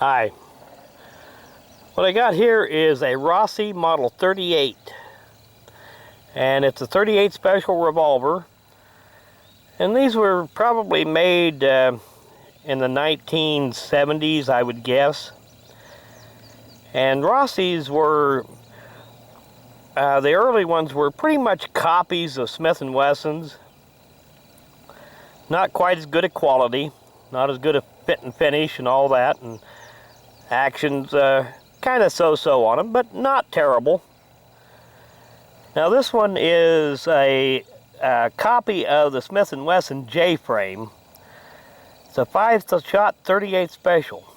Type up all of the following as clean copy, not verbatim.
Hi. What I got here is a Rossi Model 38, and it's a 38 special revolver, and these were probably made in the 1970s, I would guess. And Rossi's were the early ones were pretty much copies of Smith & Wesson's. Not quite as good a quality, not as good a fit and finish and all that, and action's kind of so-so on them, but not terrible. Now this one is a copy of the Smith & Wesson J Frame. It's a 5-shot 38 special.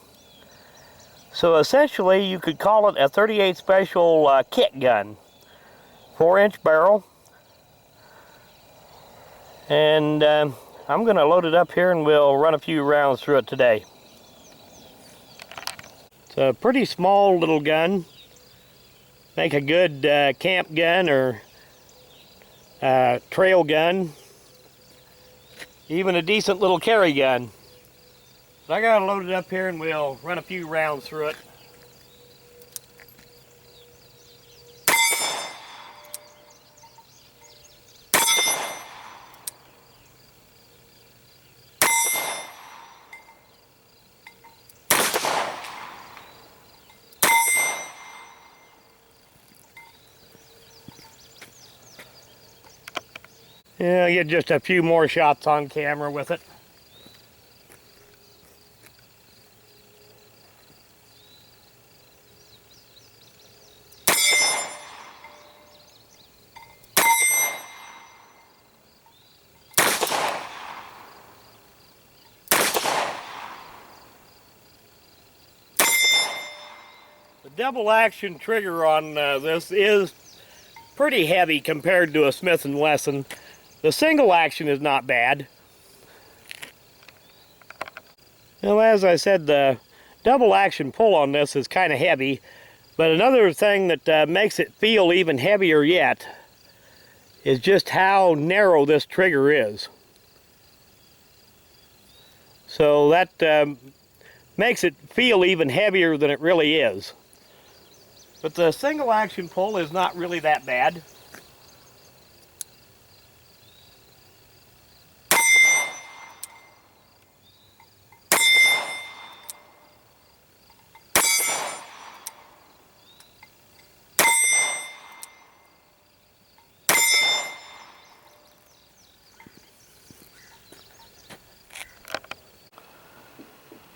So essentially you could call it a 38 special kit gun. 4-inch barrel. And I'm going to load it up here and we'll run a few rounds through it today. It's a pretty small little gun. Make a good camp gun or trail gun. Even a decent little carry gun. So I got to load it up here and we'll run a few rounds through it. Yeah, get just a few more shots on camera with it. The double action trigger on this is pretty heavy compared to a Smith & Wesson. The single action is not bad. Well, as I said, the double action pull on this is kind of heavy, but another thing that makes it feel even heavier yet is just how narrow this trigger is. So that makes it feel even heavier than it really is. But the single action pull is not really that bad.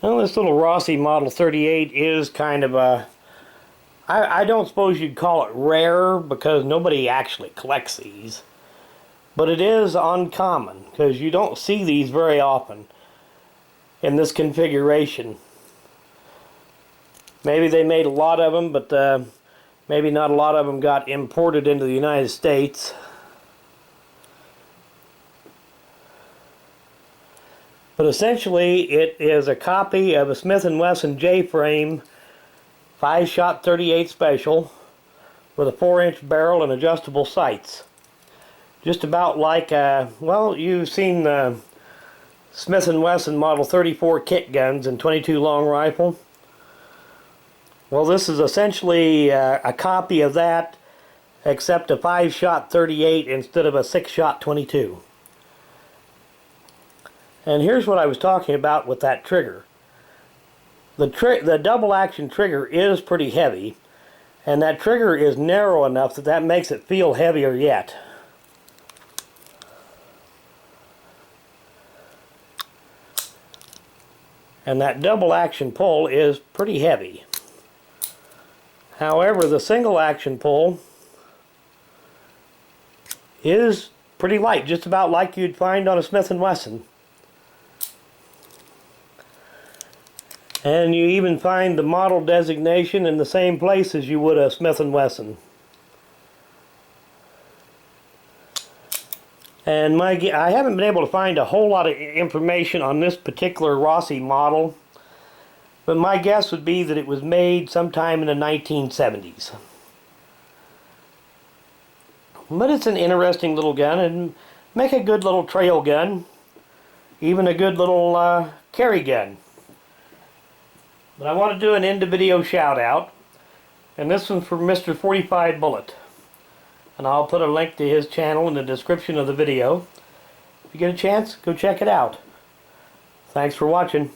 Well, this little Rossi Model 38 is kind of a, I don't suppose you'd call it rare because nobody actually collects these. But it is uncommon because you don't see these very often in this configuration. Maybe they made a lot of them, but maybe not a lot of them got imported into the United States. But essentially, it is a copy of a Smith & Wesson J Frame 5-shot 38 special with a 4-inch barrel and adjustable sights. Just about like, well, you've seen the Smith & Wesson Model 34 kit guns and 22 long rifle. Well, this is essentially a copy of that, except a 5-shot 38 instead of a 6-shot 22. And here's what I was talking about with that trigger. The double action trigger is pretty heavy, and that trigger is narrow enough that that makes it feel heavier yet. And that double action pull is pretty heavy. However, the single action pull is pretty light, just about like you'd find on a Smith & Wesson. And you even find the model designation in the same place as you would a Smith & Wesson. And I haven't been able to find a whole lot of information on this particular Rossi model, but my guess would be that it was made sometime in the 1970s. But it's an interesting little gun and make a good little trail gun, even a good little carry gun. But I want to do an end of video shout out, and this one's for Mr. 45 Bullet. And I'll put a link to his channel in the description of the video. If you get a chance, go check it out. Thanks for watching.